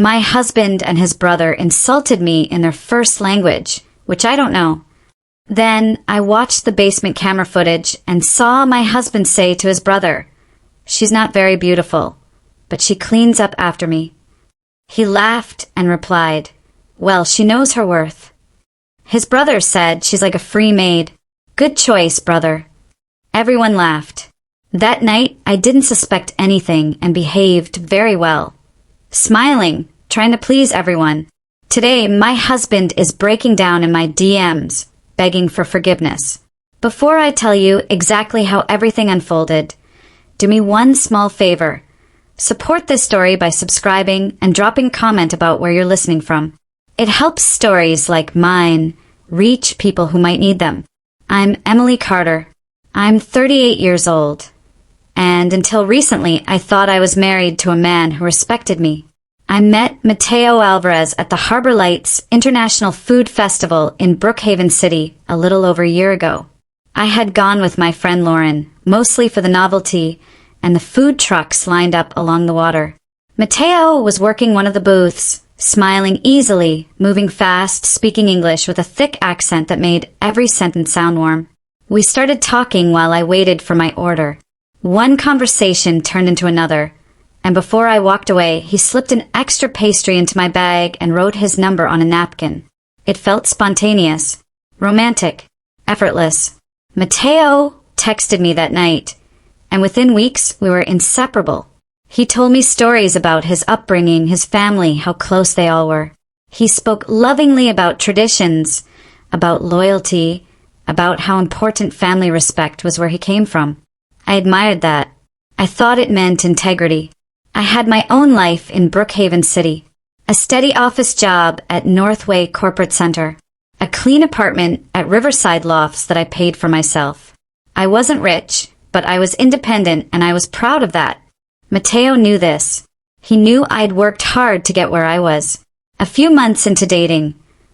My husband and his brother insulted me in their first language, which I don't know. Then I watched the basement camera footage and saw my husband say to his brother, "She's not very beautiful, but she cleans up after me." He laughed and replied, "Well, she knows her worth." His brother said, "She's like a free maid." "Good choice, brother." Everyone laughed. That night, I didn't suspect anything and behaved very well. Smiling, trying to please everyone. Today, my husband is breaking down in my DMs, begging for forgiveness. Before I tell you exactly how everything unfolded, do me one small favor. Support this story by subscribing and dropping a comment about where you're listening from. It helps stories like mine reach people who might need them. I'm Emily Carter. I'm 38 years old. And until recently, I thought I was married to a man who respected me. I met Mateo Alvarez at the Harbor Lights International Food Festival in Brookhaven City a little over a year ago. I had gone with my friend Lauren, mostly for the novelty and the food trucks lined up along the water. Mateo was working one of the booths, smiling easily, moving fast, speaking English with a thick accent that made every sentence sound warm. We started talking while I waited for my order. One conversation turned into another, and before I walked away, he slipped an extra pastry into my bag and wrote his number on a napkin. It felt spontaneous, romantic, effortless. Mateo texted me that night, and within weeks, we were inseparable. He told me stories about his upbringing, his family, how close they all were. He spoke lovingly about traditions, about loyalty, about how important family respect was where he came from. I admired that. I thought it meant integrity. I had my own life in Brookhaven City, a steady office job at Northway Corporate Center, a clean apartment at Riverside Lofts that I paid for myself. I wasn't rich, but I was independent and I was proud of that. Mateo knew this. He knew I'd worked hard to get where I was. A few months into dating,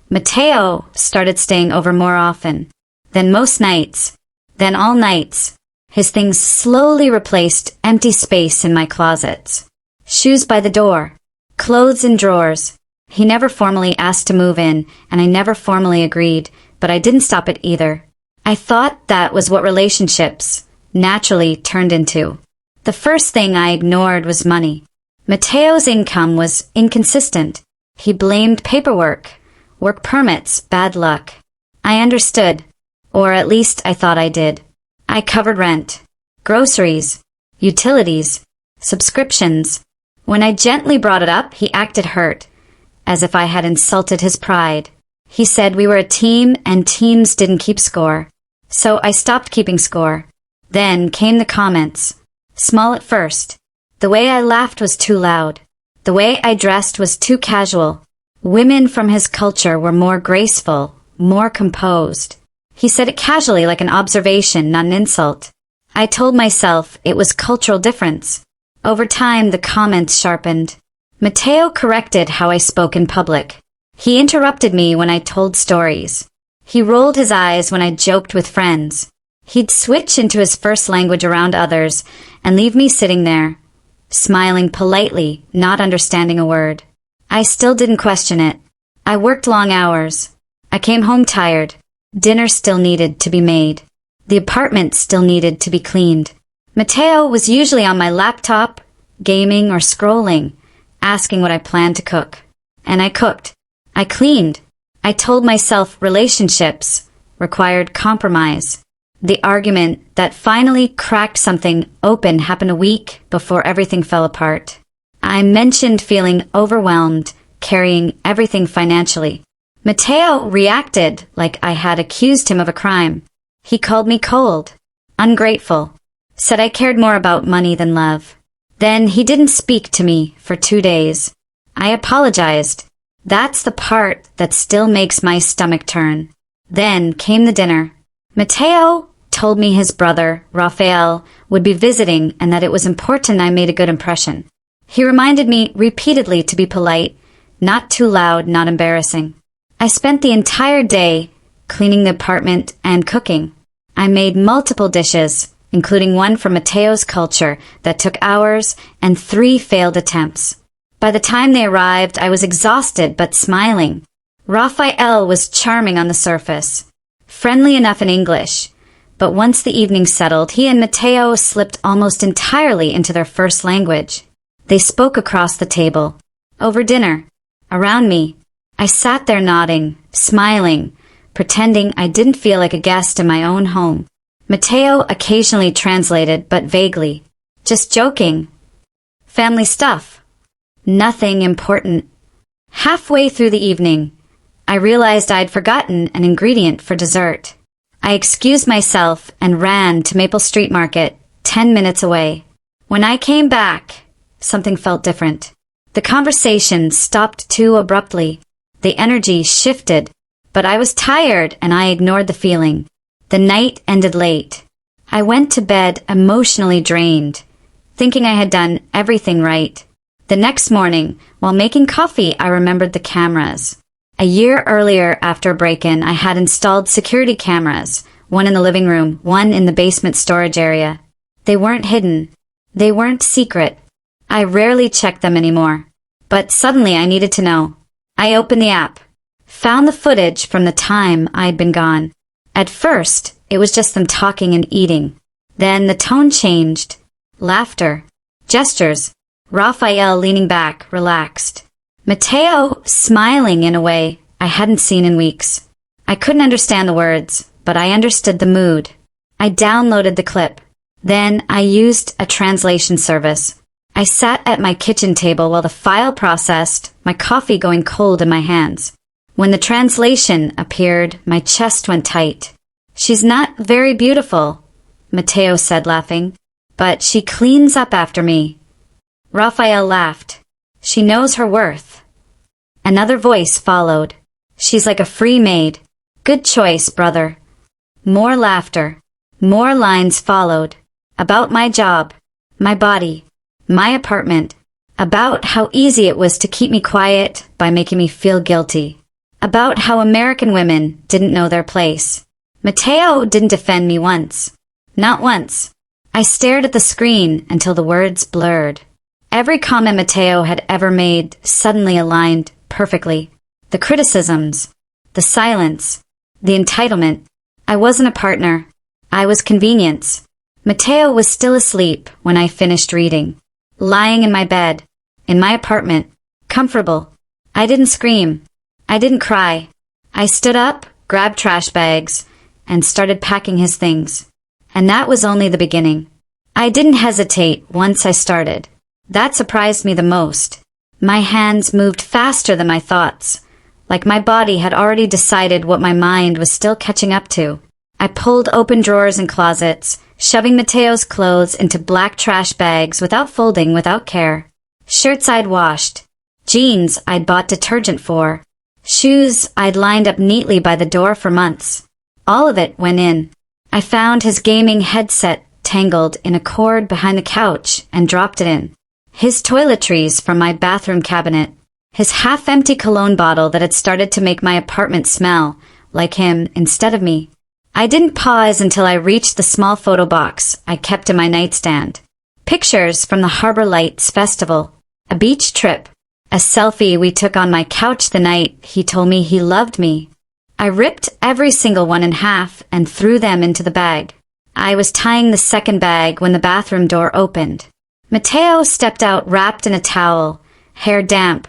Mateo started staying over more often. Then most nights. Then all nights. His things slowly replaced empty space in my closets. Shoes by the door. Clothes in drawers. He never formally asked to move in, and I never formally agreed, but I didn't stop it either. I thought that was what relationships naturally turned into. The first thing I ignored was money. Mateo's income was inconsistent. He blamed paperwork, work permits, bad luck. I understood, or at least I thought I did. I covered rent, groceries, utilities, subscriptions. When I gently brought it up, he acted hurt, as if I had insulted his pride. He said we were a team and teams didn't keep score. So I stopped keeping score. Then came the comments. Small at first. The way I laughed was too loud. The way I dressed was too casual. Women from his culture were more graceful, more composed. He said it casually like an observation, not an insult. I told myself it was cultural difference. Over time, the comments sharpened. Mateo corrected how I spoke in public. He interrupted me when I told stories. He rolled his eyes when I joked with friends. He'd switch into his first language around others and leave me sitting there, smiling politely, not understanding a word. I still didn't question it. I worked long hours. I came home tired. Dinner still needed to be made. The apartment still needed to be cleaned. Mateo was usually on my laptop, gaming or scrolling, asking what I planned to cook. And I cooked. I cleaned. I told myself relationships required compromise. The argument that finally cracked something open happened a week before everything fell apart. I mentioned feeling overwhelmed, carrying everything financially. Mateo reacted like I had accused him of a crime. He called me cold, ungrateful, said I cared more about money than love. Then he didn't speak to me for 2 days. I apologized. That's the part that still makes my stomach turn. Then came the dinner. Mateo told me his brother, Rafael, would be visiting and that it was important I made a good impression. He reminded me repeatedly to be polite, not too loud, not embarrassing. I spent the entire day cleaning the apartment and cooking. I made multiple dishes, including one from Mateo's culture that took hours and 3 failed attempts. By the time they arrived, I was exhausted but smiling. Raphael was charming on the surface, friendly enough in English, but once the evening settled, he and Matteo slipped almost entirely into their first language. They spoke across the table, over dinner, around me. I sat there nodding, smiling, pretending I didn't feel like a guest in my own home. Matteo occasionally translated, but vaguely. Just joking. Family stuff. Nothing important. Halfway through the evening, I realized I'd forgotten an ingredient for dessert. I excused myself and ran to Maple Street Market, 10 minutes away. When I came back, something felt different. The conversation stopped too abruptly. The energy shifted, but I was tired and I ignored the feeling. The night ended late. I went to bed emotionally drained, thinking I had done everything right. The next morning, while making coffee, I remembered the cameras. A year earlier, after a break-in, I had installed security cameras, one in the living room, one in the basement storage area. They weren't hidden. They weren't secret. I rarely checked them anymore. But suddenly I needed to know. I opened the app, found the footage from the time I'd been gone. At first, it was just them talking and eating. Then the tone changed. Laughter. Gestures. Raphael leaning back, relaxed. Matteo smiling in a way I hadn't seen in weeks. I couldn't understand the words, but I understood the mood. I downloaded the clip. Then I used a translation service. I sat at my kitchen table while the file processed, my coffee going cold in my hands. When the translation appeared, my chest went tight. "She's not very beautiful," Matteo said, laughing, "but she cleans up after me." Raphael laughed. "She knows her worth." Another voice followed. "She's like a free maid. Good choice, brother." More laughter. More lines followed. About my job, my body, my apartment. About how easy it was to keep me quiet by making me feel guilty. About how American women didn't know their place. Matteo didn't defend me once. Not once. I stared at the screen until the words blurred. Every comment Matteo had ever made suddenly aligned perfectly. The criticisms, the silence, the entitlement. I wasn't a partner. I was convenience. Matteo was still asleep when I finished reading. Lying in my bed, in my apartment, comfortable. I didn't scream. I didn't cry. I stood up, grabbed trash bags, and started packing his things. And that was only the beginning. I didn't hesitate once I started. That surprised me the most. My hands moved faster than my thoughts, like my body had already decided what my mind was still catching up to. I pulled open drawers and closets, shoving Matteo's clothes into black trash bags without folding, without care. Shirts I'd washed, jeans I'd bought detergent for, shoes I'd lined up neatly by the door for months. All of it went in. I found his gaming headset tangled in a cord behind the couch and dropped it in. His toiletries from my bathroom cabinet. His half-empty cologne bottle that had started to make my apartment smell like him instead of me. I didn't pause until I reached the small photo box I kept in my nightstand. Pictures from the Harbor Lights Festival, a beach trip, a selfie we took on my couch the night he told me he loved me. I ripped every single one in half and threw them into the bag. I was tying the second bag when the bathroom door opened. Matteo stepped out wrapped in a towel, hair damp,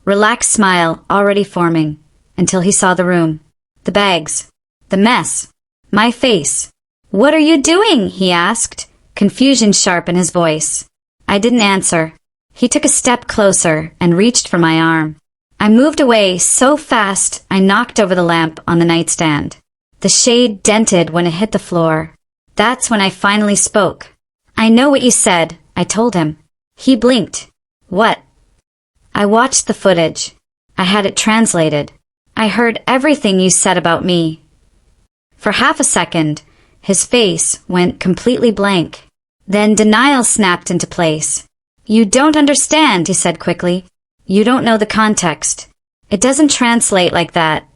relaxed smile already forming, until he saw the room. The bags. The mess. My face. "What are you doing?" he asked, confusion sharp in his voice. I didn't answer. He took a step closer and reached for my arm. I moved away so fast I knocked over the lamp on the nightstand. The shade dented when it hit the floor. That's when I finally spoke. "I know what you said," I told him. He blinked. "What?" I watched the footage. I had it translated. I heard everything you said about me. For half a second, his face went completely blank. Then denial snapped into place. "You don't understand," he said quickly. "You don't know the context. It doesn't translate like that."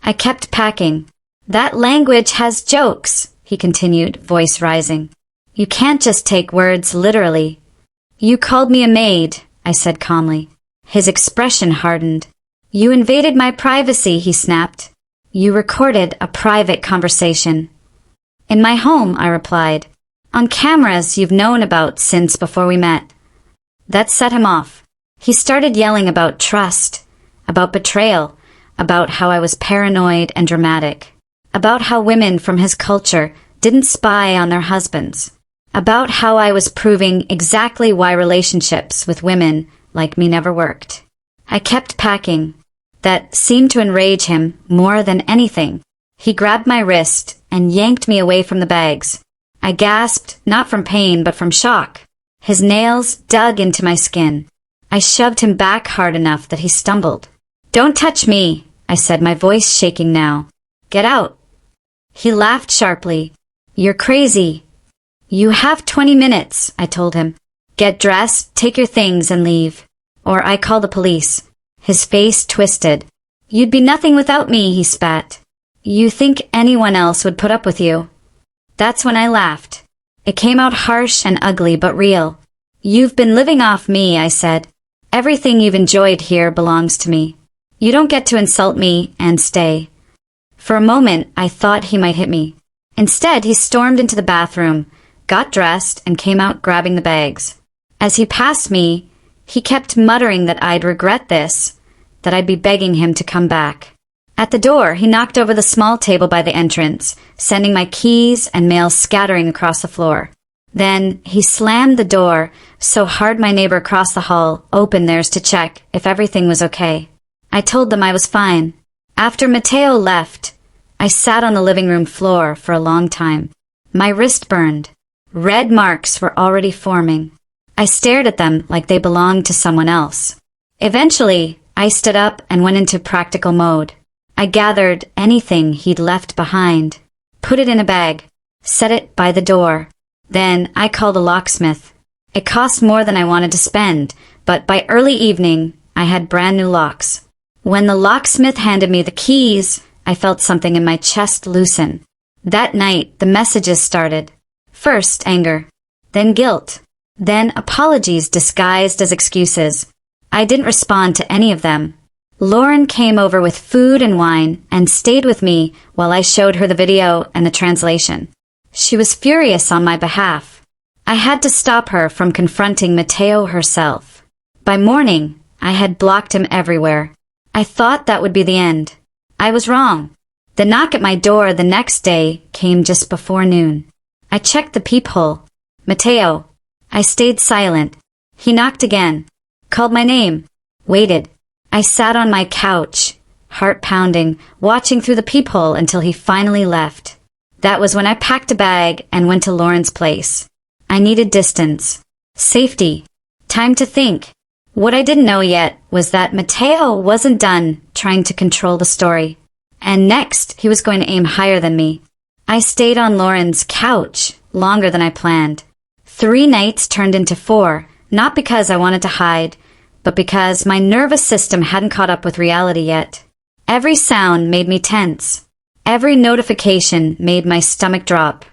I kept packing. "That language has jokes," he continued, voice rising. "You can't just take words literally." "You called me a maid," I said calmly. His expression hardened. "You invaded my privacy," he snapped. "You recorded a private conversation." "In my home," I replied. "On cameras you've known about since before we met." That set him off. He started yelling about trust, about betrayal, about how I was paranoid and dramatic, about how women from his culture didn't spy on their husbands, about how I was proving exactly why relationships with women like me never worked. I kept packing. That seemed to enrage him more than anything. He grabbed my wrist and yanked me away from the bags. I gasped, not from pain but from shock. His nails dug into my skin. I shoved him back hard enough that he stumbled. "Don't touch me," I said, my voice shaking now. "Get out." He laughed sharply. "You're crazy." "You have 20 minutes, I told him. "Get dressed, take your things, and leave. Or I call the police." His face twisted. "You'd be nothing without me," he spat. "You think anyone else would put up with you?" That's when I laughed. It came out harsh and ugly, but real. "You've been living off me," I said. "Everything you've enjoyed here belongs to me. You don't get to insult me and stay." For a moment, I thought he might hit me. Instead, he stormed into the bathroom, got dressed, and came out grabbing the bags. As he passed me, he kept muttering that I'd regret this, that I'd be begging him to come back. At the door, he knocked over the small table by the entrance, sending my keys and mail scattering across the floor. Then he slammed the door so hard my neighbor across the hall opened theirs to check if everything was okay. I told them I was fine. After Mateo left, I sat on the living room floor for a long time. My wrist burned. Red marks were already forming. I stared at them like they belonged to someone else. Eventually, I stood up and went into practical mode. I gathered anything he'd left behind, put it in a bag, set it by the door. Then I called a locksmith. It cost more than I wanted to spend, but by early evening, I had brand new locks. When the locksmith handed me the keys, I felt something in my chest loosen. That night, the messages started. First anger, then guilt, then apologies disguised as excuses. I didn't respond to any of them. Lauren came over with food and wine and stayed with me while I showed her the video and the translation. She was furious on my behalf. I had to stop her from confronting Mateo herself. By morning, I had blocked him everywhere. I thought that would be the end. I was wrong. The knock at my door the next day came just before noon. I checked the peephole. "Mateo." I stayed silent. He knocked again, called my name, waited. I sat on my couch, heart pounding, watching through the peephole until he finally left. That was when I packed a bag and went to Lauren's place. I needed distance, safety, time to think. What I didn't know yet was that Mateo wasn't done trying to control the story. And next, he was going to aim higher than me. I stayed on Lauren's couch longer than I planned. 3 nights turned into 4, not because I wanted to hide, but because my nervous system hadn't caught up with reality yet. Every sound made me tense. Every notification made my stomach drop.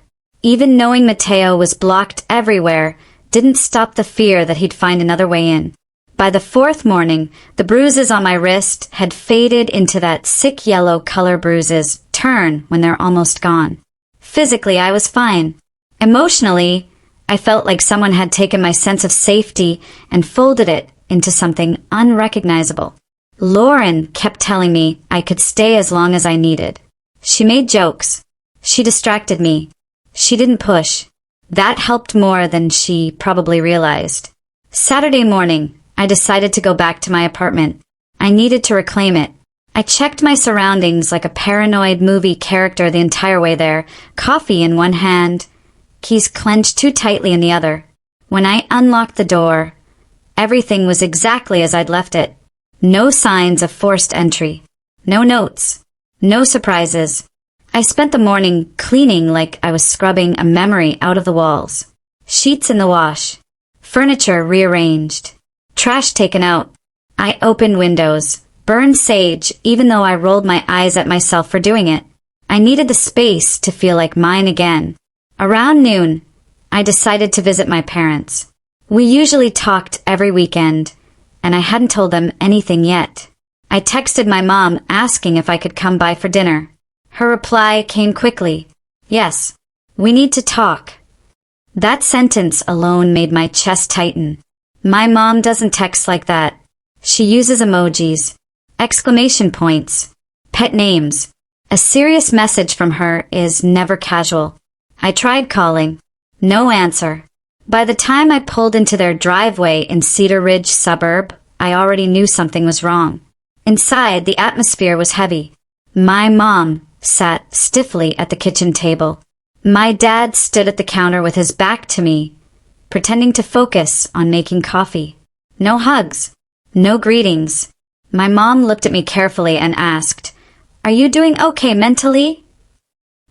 Even knowing Mateo was blocked everywhere didn't stop the fear that he'd find another way in. By the 4th morning, the bruises on my wrist had faded into that sick yellow color bruises turn when they're almost gone. Physically, I was fine. Emotionally, I felt like someone had taken my sense of safety and folded it into something unrecognizable. Lauren kept telling me I could stay as long as I needed. She made jokes. She distracted me. She didn't push. That helped more than she probably realized. Saturday morning, I decided to go back to my apartment. I needed to reclaim it. I checked my surroundings like a paranoid movie character the entire way there, coffee in one hand, keys clenched too tightly in the other. When I unlocked the door, everything was exactly as I'd left it. No signs of forced entry. No notes. No surprises. I spent the morning cleaning like I was scrubbing a memory out of the walls. Sheets in the wash. Furniture rearranged. Trash taken out. I opened windows. Burned sage even though I rolled my eyes at myself for doing it. I needed the space to feel like mine again. Around noon, I decided to visit my parents. We usually talked every weekend, and I hadn't told them anything yet. I texted my mom asking if I could come by for dinner. Her reply came quickly. Yes, we need to talk. That sentence alone made my chest tighten. My mom doesn't text like that. She uses emojis, exclamation points, pet names. A serious message from her is never casual. I tried calling. No answer. By the time I pulled into their driveway in Cedar Ridge suburb, I already knew something was wrong. Inside, the atmosphere was heavy. My mom sat stiffly at the kitchen table. My dad stood at the counter with his back to me, pretending to focus on making coffee. No hugs. No greetings. My mom looked at me carefully and asked, "Are you doing okay mentally?"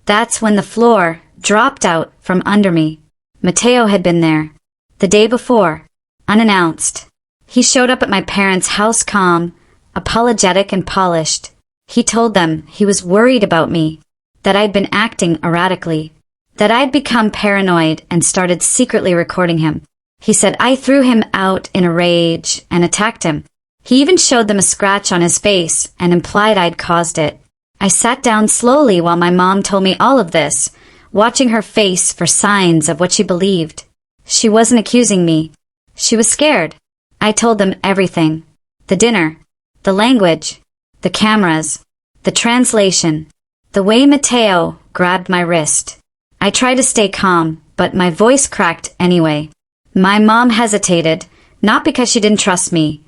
That's when the floor dropped out from under me. Mateo had been there. The day before. Unannounced. He showed up at my parents' house calm, apologetic and polished. He told them he was worried about me, that I'd been acting erratically, that I'd become paranoid and started secretly recording him. He said I threw him out in a rage and attacked him. He even showed them a scratch on his face and implied I'd caused it. I sat down slowly while my mom told me all of this, watching her face for signs of what she believed. She wasn't accusing me. She was scared. I told them everything. The dinner, the language, the cameras, the translation, the way Mateo grabbed my wrist. I tried to stay calm, but my voice cracked anyway. My mom hesitated, not because she didn't trust me,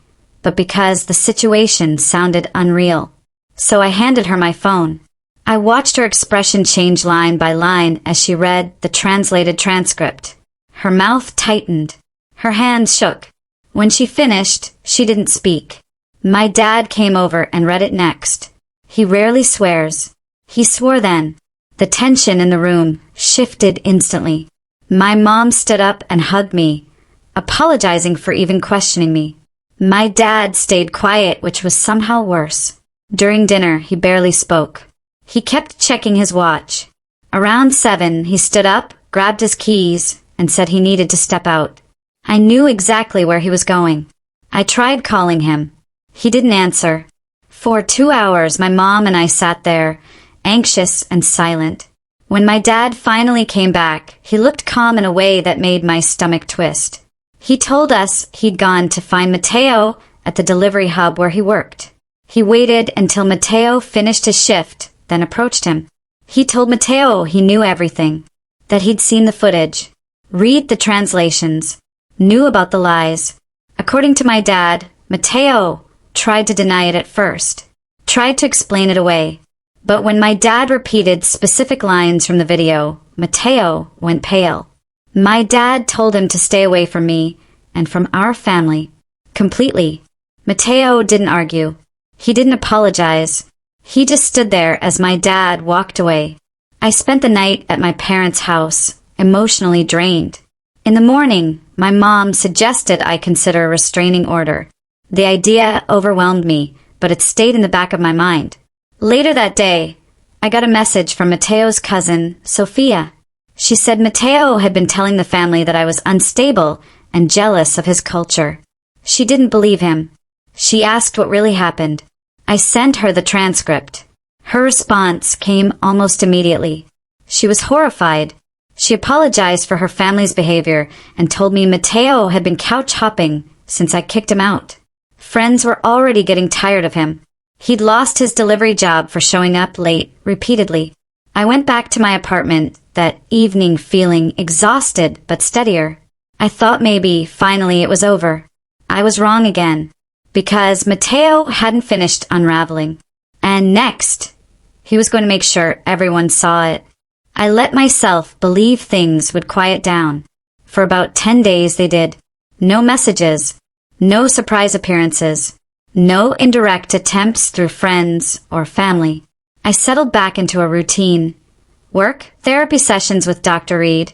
but because the situation sounded unreal. So I handed her my phone. I watched her expression change line by line as she read the translated transcript. Her mouth tightened. Her hands shook. When she finished, she didn't speak. My dad came over and read it next. He rarely swears. He swore then. The tension in the room shifted instantly. My mom stood up and hugged me, apologizing for even questioning me. My dad stayed quiet, which was somehow worse. During dinner, he barely spoke. He kept checking his watch. Around 7, he stood up, grabbed his keys, and said he needed to step out. I knew exactly where he was going. I tried calling him. He didn't answer. For 2 hours, my mom and I sat there, anxious and silent. When my dad finally came back, he looked calm in a way that made my stomach twist. He told us he'd gone to find Mateo at the delivery hub where he worked. He waited until Mateo finished his shift, then approached him. He told Mateo he knew everything, that he'd seen the footage, read the translations, knew about the lies. According to my dad, Mateo tried to deny it at first, tried to explain it away. But when my dad repeated specific lines from the video, Mateo went pale. My dad told him to stay away from me and from our family. Completely. Mateo didn't argue. He didn't apologize. He just stood there as my dad walked away. I spent the night at my parents' house, emotionally drained. In the morning, my mom suggested I consider a restraining order. The idea overwhelmed me, but it stayed in the back of my mind. Later that day, I got a message from Mateo's cousin, Sophia. She said Mateo had been telling the family that I was unstable and jealous of his culture. She didn't believe him. She asked what really happened. I sent her the transcript. Her response came almost immediately. She was horrified. She apologized for her family's behavior and told me Mateo had been couch hopping since I kicked him out. Friends were already getting tired of him. He'd lost his delivery job for showing up late repeatedly. I went back to my apartment that evening feeling exhausted but steadier. I thought maybe finally it was over. I was wrong again, because Mateo hadn't finished unraveling. And next, he was going to make sure everyone saw it. I let myself believe things would quiet down. For about 10 days they did. No messages, no surprise appearances, no indirect attempts through friends or family. I settled back into a routine. Work, therapy sessions with Dr. Reed,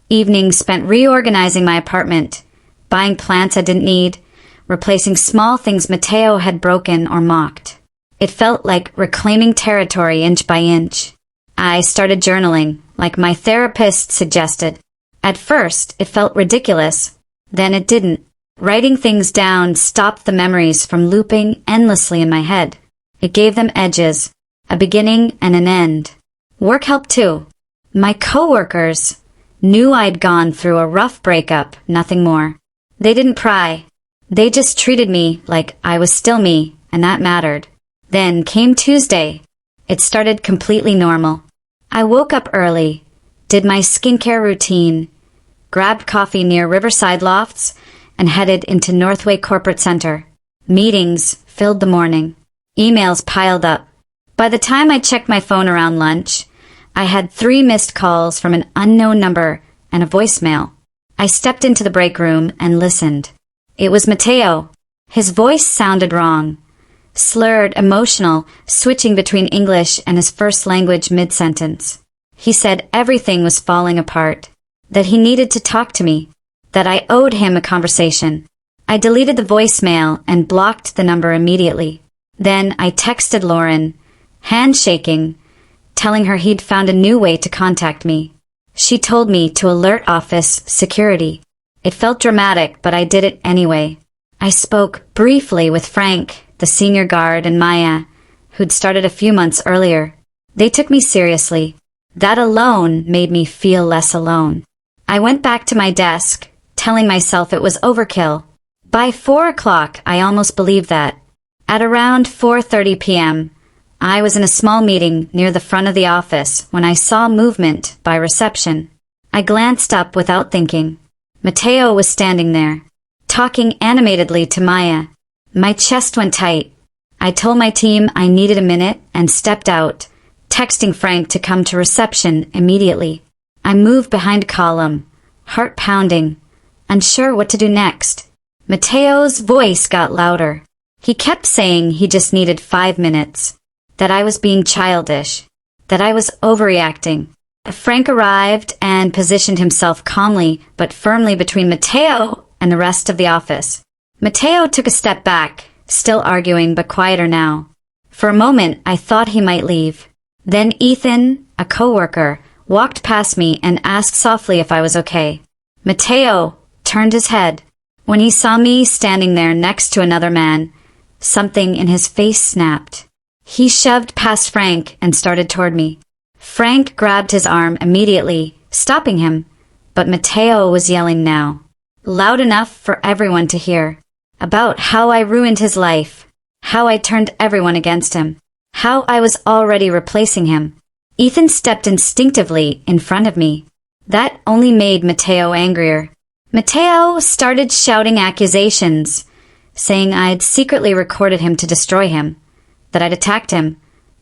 evenings spent reorganizing my apartment, buying plants I didn't need, replacing small things Mateo had broken or mocked. It felt like reclaiming territory inch by inch. I started journaling, like my therapist suggested. At first, it felt ridiculous. Then it didn't. Writing things down stopped the memories from looping endlessly in my head. It gave them edges, a beginning and an end. Work helped too. My coworkers knew I'd gone through a rough breakup, nothing more. They didn't pry. They just treated me like I was still me, and that mattered. Then came Tuesday. It started completely normal. I woke up early, did my skincare routine, grabbed coffee near Riverside Lofts, and headed into Northway Corporate Center. Meetings filled the morning. Emails piled up. By the time I checked my phone around lunch, I had 3 missed calls from an unknown number and a voicemail. I stepped into the break room and listened. It was Mateo. His voice sounded wrong. Slurred, emotional, switching between English and his first language mid-sentence. He said everything was falling apart, that he needed to talk to me, that I owed him a conversation. I deleted the voicemail and blocked the number immediately. Then I texted Lauren, handshaking, telling her he'd found a new way to contact me. She told me to alert office security. It felt dramatic, but I did it anyway. I spoke briefly with Frank, the senior guard, and Maya, who'd started a few months earlier. They took me seriously. That alone made me feel less alone. I went back to my desk, telling myself it was overkill. By 4 o'clock, I almost believed that. At around 4:30 p.m., I was in a small meeting near the front of the office when I saw movement by reception. I glanced up without thinking. Mateo was standing there, talking animatedly to Maya. My chest went tight. I told my team I needed a minute and stepped out, texting Frank to come to reception immediately. I moved behind a column, heart pounding, unsure what to do next. Mateo's voice got louder. He kept saying he just needed 5 minutes, that I was being childish, that I was overreacting. Frank arrived and positioned himself calmly but firmly between Mateo and the rest of the office. Mateo took a step back, still arguing but quieter now. For a moment, I thought he might leave. Then Ethan, a coworker, walked past me and asked softly if I was okay. Mateo turned his head. When he saw me standing there next to another man, something in his face snapped. He shoved past Frank and started toward me. Frank grabbed his arm immediately, stopping him, but Mateo was yelling now, loud enough for everyone to hear, about how I ruined his life, how I turned everyone against him, how I was already replacing him. Ethan stepped instinctively in front of me. That only made Mateo angrier. Mateo started shouting accusations, saying I'd secretly recorded him to destroy him, that I'd attacked him,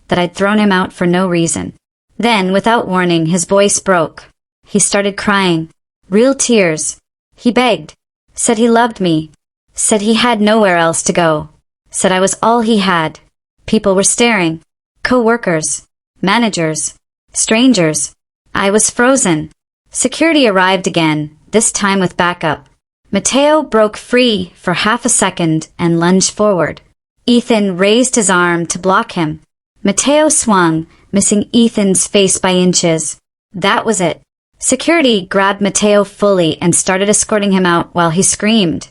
that I'd thrown him out for no reason. Then, without warning, his voice broke. He started crying, real tears. He begged, said he loved me, said he had nowhere else to go, said I was all he had. People were staring. Co-workers, managers, strangers. I was frozen. Security arrived again, this time with backup. Mateo broke free for half a second and lunged forward. Ethan raised his arm to block him. Mateo swung, missing Ethan's face by inches. That was it. Security grabbed Mateo fully and started escorting him out while he screamed,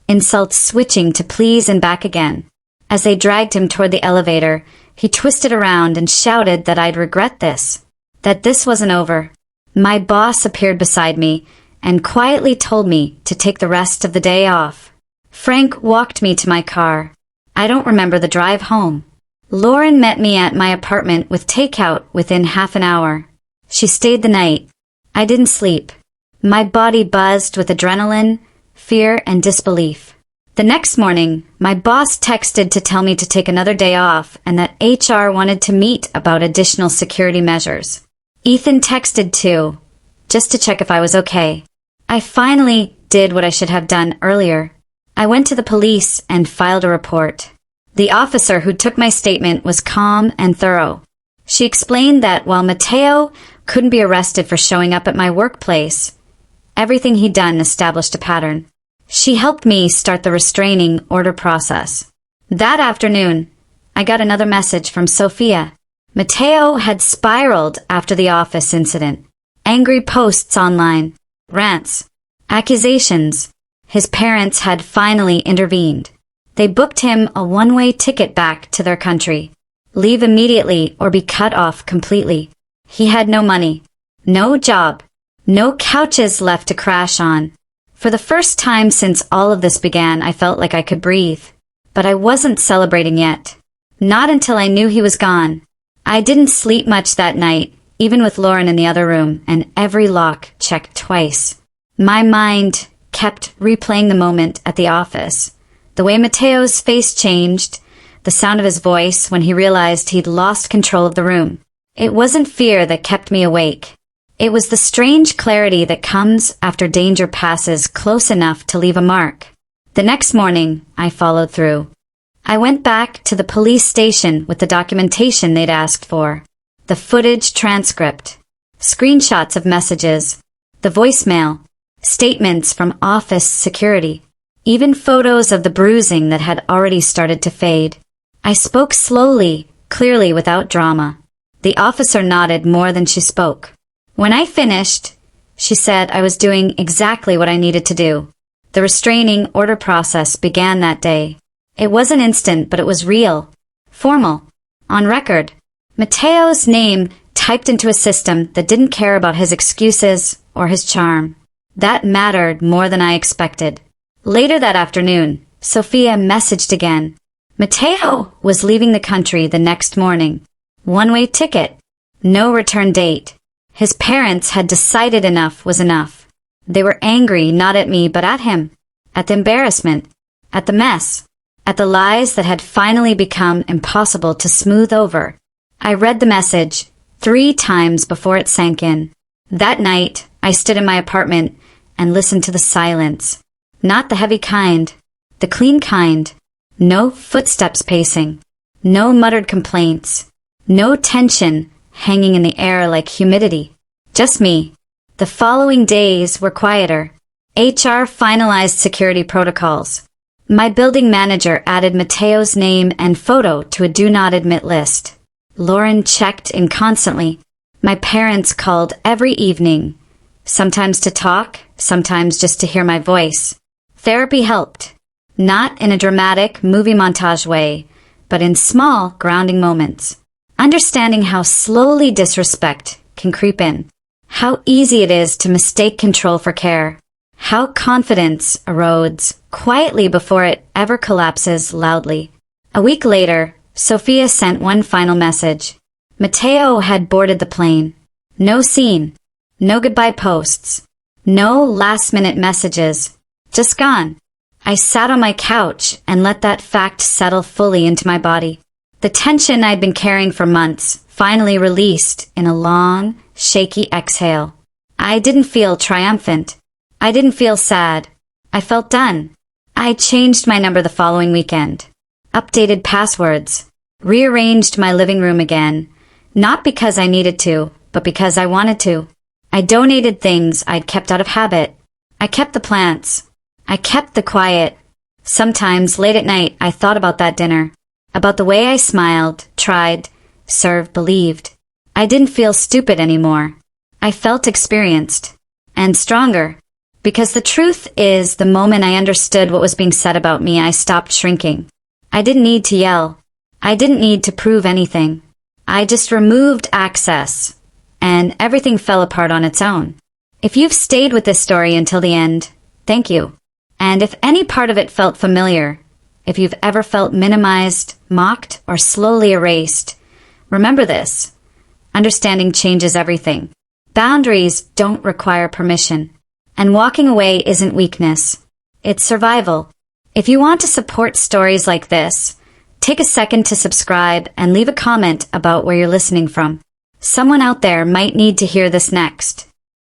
insults switching to please and back again. As they dragged him toward the elevator, he twisted around and shouted that I'd regret this, that this wasn't over. My boss appeared beside me and quietly told me to take the rest of the day off. Frank walked me to my car. I don't remember the drive home. Lauren met me at my apartment with takeout within half an hour. She stayed the night. I didn't sleep. My body buzzed with adrenaline, fear, and disbelief. The next morning, my boss texted to tell me to take another day off and that HR wanted to meet about additional security measures. Ethan texted too, just to check if I was okay. I finally did what I should have done earlier. I went to the police and filed a report. The officer who took my statement was calm and thorough. She explained that while Mateo couldn't be arrested for showing up at my workplace, everything he'd done established a pattern. She helped me start the restraining order process. That afternoon, I got another message from Sophia. Mateo had spiraled after the office incident. Angry posts online, rants, accusations. His parents had finally intervened. They booked him a one-way ticket back to their country. Leave immediately or be cut off completely. He had no money, no job, no couches left to crash on. For the first time since all of this began, I felt like I could breathe. But I wasn't celebrating yet. Not until I knew he was gone. I didn't sleep much that night, even with Lauren in the other room, and every lock checked twice. My mind kept replaying the moment at the office. The way Mateo's face changed, the sound of his voice when he realized he'd lost control of the room. It wasn't fear that kept me awake. It was the strange clarity that comes after danger passes close enough to leave a mark. The next morning, I followed through. I went back to the police station with the documentation they'd asked for. The footage transcript, screenshots of messages, the voicemail, statements from office security, even photos of the bruising that had already started to fade. I spoke slowly, clearly without drama. The officer nodded more than she spoke. When I finished, she said I was doing exactly what I needed to do. The restraining order process began that day. It wasn't instant, but it was real, formal, on record. Mateo's name typed into a system that didn't care about his excuses or his charm. That mattered more than I expected. Later that afternoon, Sophia messaged again. Mateo was leaving the country the next morning. One-way ticket. No return date. His parents had decided enough was enough. They were angry not at me but at him. At the embarrassment. At the mess. At the lies that had finally become impossible to smooth over. I read the message 3 times before it sank in. That night, I stood in my apartment and listened to the silence. Not the heavy kind. The clean kind. No footsteps pacing. No muttered complaints. No tension hanging in the air like humidity. Just me. The following days were quieter. HR finalized security protocols. My building manager added Mateo's name and photo to a do not admit list. Lauren checked in constantly. My parents called every evening. Sometimes to talk, sometimes just to hear my voice. Therapy helped. Not in a dramatic movie montage way, but in small, grounding moments. Understanding how slowly disrespect can creep in. How easy it is to mistake control for care. How confidence erodes quietly before it ever collapses loudly. A week later, Sophia sent one final message. Mateo had boarded the plane. No scene. No goodbye posts. No last-minute messages. Just gone. I sat on my couch and let that fact settle fully into my body. The tension I'd been carrying for months finally released in a long, shaky exhale. I didn't feel triumphant. I didn't feel sad. I felt done. I changed my number the following weekend. Updated passwords. Rearranged my living room again. Not because I needed to, but because I wanted to. I donated things I'd kept out of habit. I kept the plants. I kept the quiet. Sometimes, late at night, I thought about that dinner. About the way I smiled, tried, served, believed. I didn't feel stupid anymore. I felt experienced. And stronger. Because the truth is, the moment I understood what was being said about me, I stopped shrinking. I didn't need to yell. I didn't need to prove anything. I just removed access. And everything fell apart on its own. If you've stayed with this story until the end, thank you. And if any part of it felt familiar, if you've ever felt minimized, mocked, or slowly erased, remember this. Understanding changes everything. Boundaries don't require permission. And walking away isn't weakness. It's survival. If you want to support stories like this, take a second to subscribe and leave a comment about where you're listening from. Someone out there might need to hear this next.